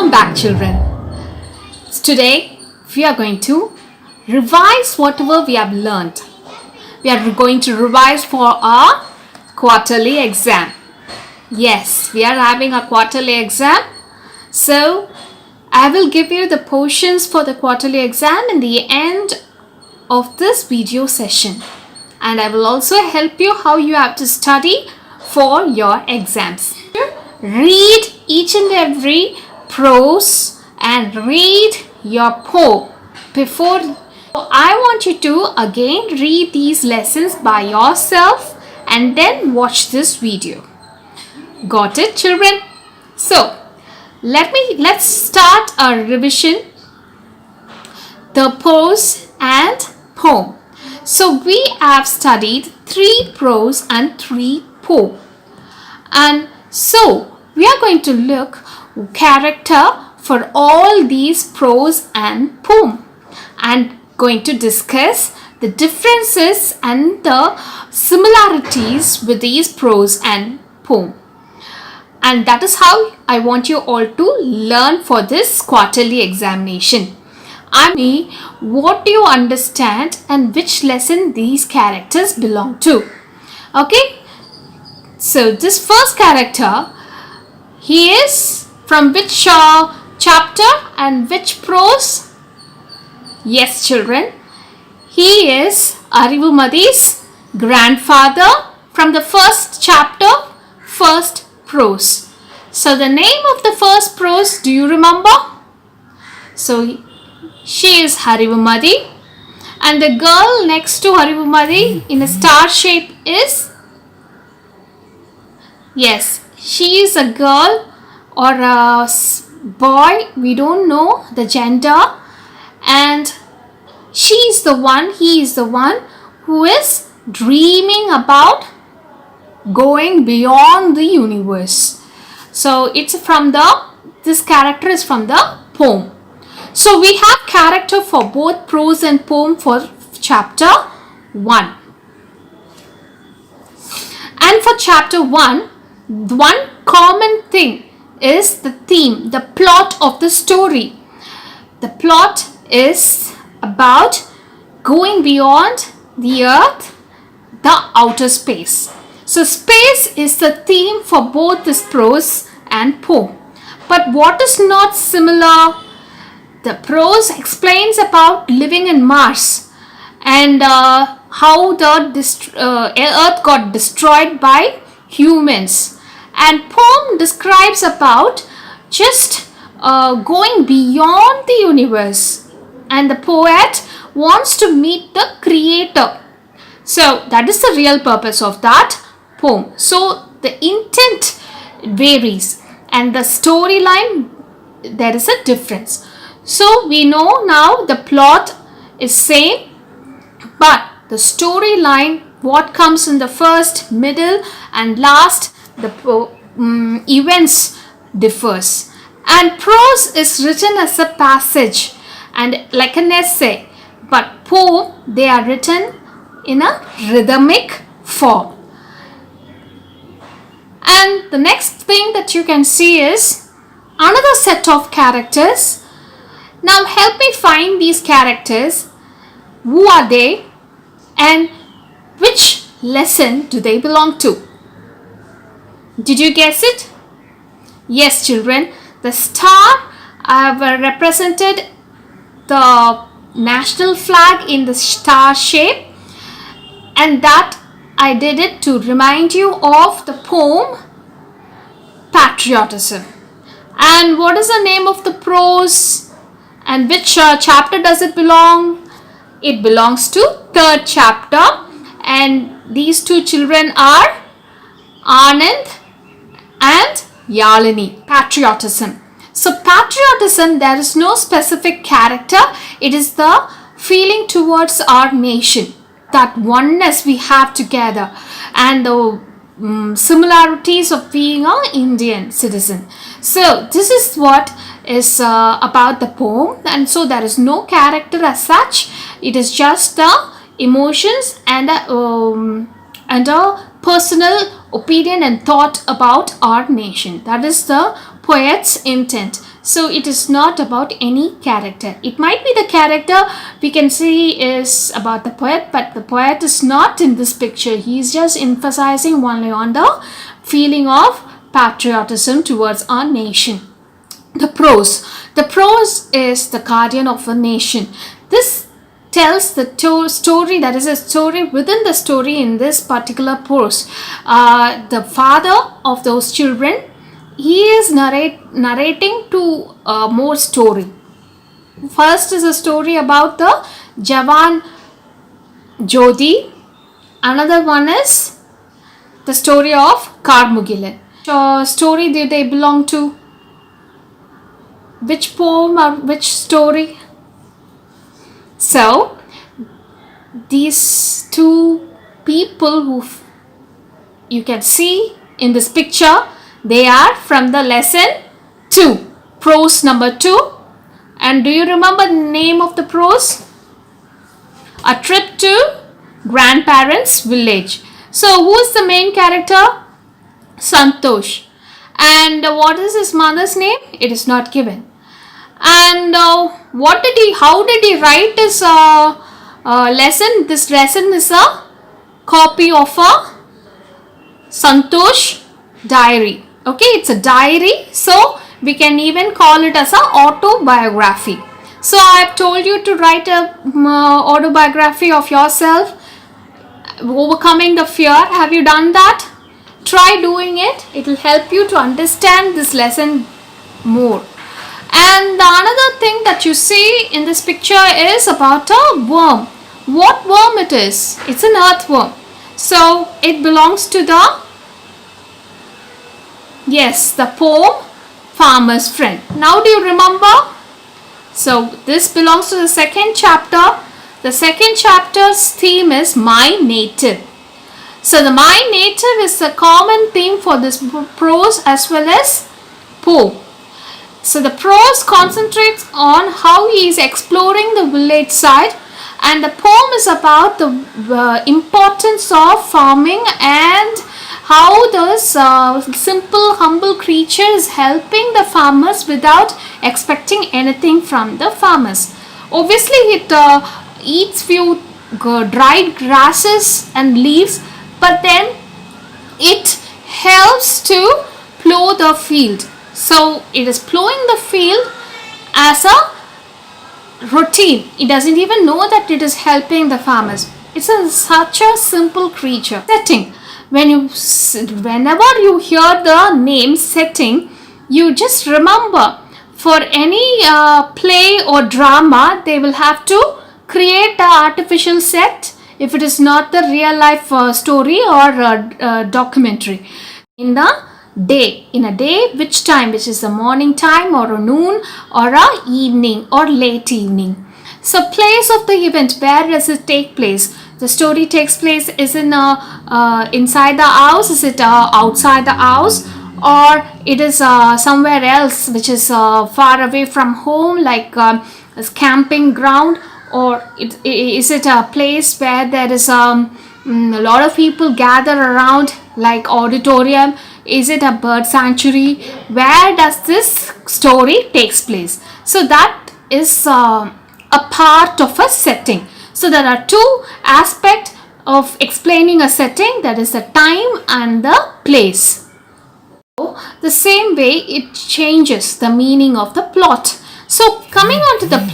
Welcome back, children. Today we are going to revise whatever we have learned. We are going to revise for our quarterly exam. Yes, we are having a quarterly exam. So I will give you the portions for the quarterly exam in the end of this video session. And I will also help you how you have to study for your exams. Read each and every prose and read your poem before. I want you to again read these lessons by yourself and then watch this video. Got it, children? So let's start our revision. The prose and poem. So we have studied 3 prose and 3 poem. And so we are going to look character for all these prose and poem and going to discuss the differences and the similarities with these prose and poem. And that is how I want you all to learn for this quarterly examination. What do you understand and which lesson these characters belong to? Okay. So this first character, he is from which chapter and which prose? Yes, children, he is Arivumadi's grandfather from the first chapter, first prose. So the name of the first prose, do you remember? So she is Harivumadi, and the girl next to Harivumadi in a star shape is? Yes, she is a girl or a boy, we don't know the gender, and he is the one who is dreaming about going beyond the universe. So it's from this character is from the poem. So we have character for both prose and poem for chapter 1. And for chapter 1, one common thing is the theme, the plot of the story. The plot is about going beyond the earth, the outer space. So space is the theme for both this prose and poem. But what is not similar? The prose explains about living in Mars and how the earth got destroyed by humans. And poem describes about just going beyond the universe, and the poet wants to meet the creator. So that is the real purpose of that poem. So the intent varies and the storyline, there is a difference. So we know now the plot is same, but the storyline, what comes in the first, middle and last, the events differs. And prose is written as a passage and like an essay, but poem, they are written in a rhythmic form. And the next thing that you can see is another set of characters. Now help me find these characters. Who are they and which lesson do they belong to? Did you guess it? Yes, children. The star represented the national flag in the star shape, and that I did it to remind you of the poem Patriotism. And what is the name of the prose and which chapter does it belong? It belongs to 3rd chapter, and these two children are Anand and Yalini. Patriotism. So patriotism, there is no specific character. It is the feeling towards our nation, that oneness we have together, and the similarities of being an Indian citizen. So this is what is about the poem, and so there is no character as such. It is just the emotions and a personal opinion and thought about our nation. That is the poet's intent. So it is not about any character. It might be the character we can see is about the poet, but the poet is not in this picture. He is just emphasizing only on the feeling of patriotism towards our nation. The prose. The prose is the guardian of a nation. This tells the story, that is a story within the story in this particular prose. The father of those children, he is narrating to more story. First is a story about the Jawan Jodi. Another one is the story of Karmugilan. Story do they belong to? Which poem or which story? So these two people who you can see in this picture, they are from the lesson 2, prose number 2. And do you remember the name of the prose? A Trip to Grandparents' Village. So who is the main character? Santosh. And what is his mother's name? It is not given. And how did he write his lesson? This lesson is a copy of a Santosh diary. Okay, it's a diary, so we can even call it as an autobiography. So I have told you to write a autobiography of yourself, overcoming the fear. Have you done that? Try doing it. It will help you to understand this lesson more. And the another thing that you see in this picture is about a worm. What worm it is? It's an earthworm. So it belongs to the poem Farmer's Friend. Now do you remember? So this belongs to the second chapter. The second chapter's theme is My Native. So the My Native is a common theme for this prose as well as poem. So the prose concentrates on how he is exploring the village side, and the poem is about the importance of farming and how those simple, humble creature is helping the farmers without expecting anything from the farmers. Obviously, it eats few dried grasses and leaves, but then it helps to plow the field. So it is plowing the field as a routine. It doesn't even know that it is helping the farmers. It's such a simple creature. Setting. Whenever you hear the name setting, you just remember for any play or drama, they will have to create an artificial set if it is not the real life story or documentary. In a day, which time? Which is the morning time or a noon or a evening or late evening. So place of the event, where does it take place? The story takes place is in inside the house, is it outside the house, or it is somewhere else which is far away from home, like a camping ground, or is it a place where there is a lot of people gather around, like auditorium? Is it a bird sanctuary? Where does this story takes place? So that is a part of a setting. So there are two aspects of explaining a setting, that is the time and the place. So the same way it changes the meaning of the plot. So coming on to the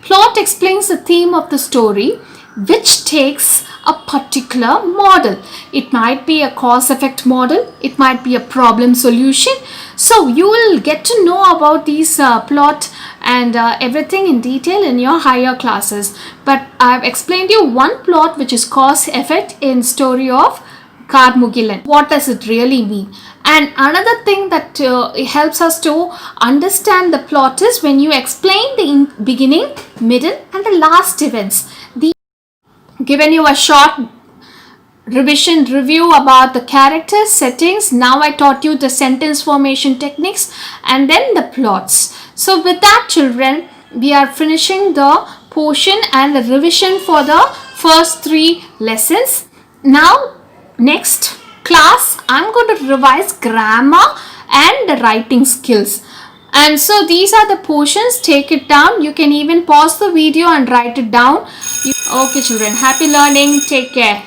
plot explains the theme of the story, which takes a particular model. It might be a cause-effect model, it might be a problem solution. So you will get to know about these plot and everything in detail in your higher classes. But I have explained you one plot which is cause-effect in story of Karmugilan. What does it really mean? And another thing that helps us to understand the plot is when you explain the beginning, middle and the last events. Given you a short revision review about the characters, settings. Now I taught you the sentence formation techniques and then the plots. So with that, children, we are finishing the portion and the revision for the first 3 lessons. Now next class I'm going to revise grammar and writing skills. And so these are the portions. Take it down. You can even pause the video and write it down. Okay children, happy learning. Take care.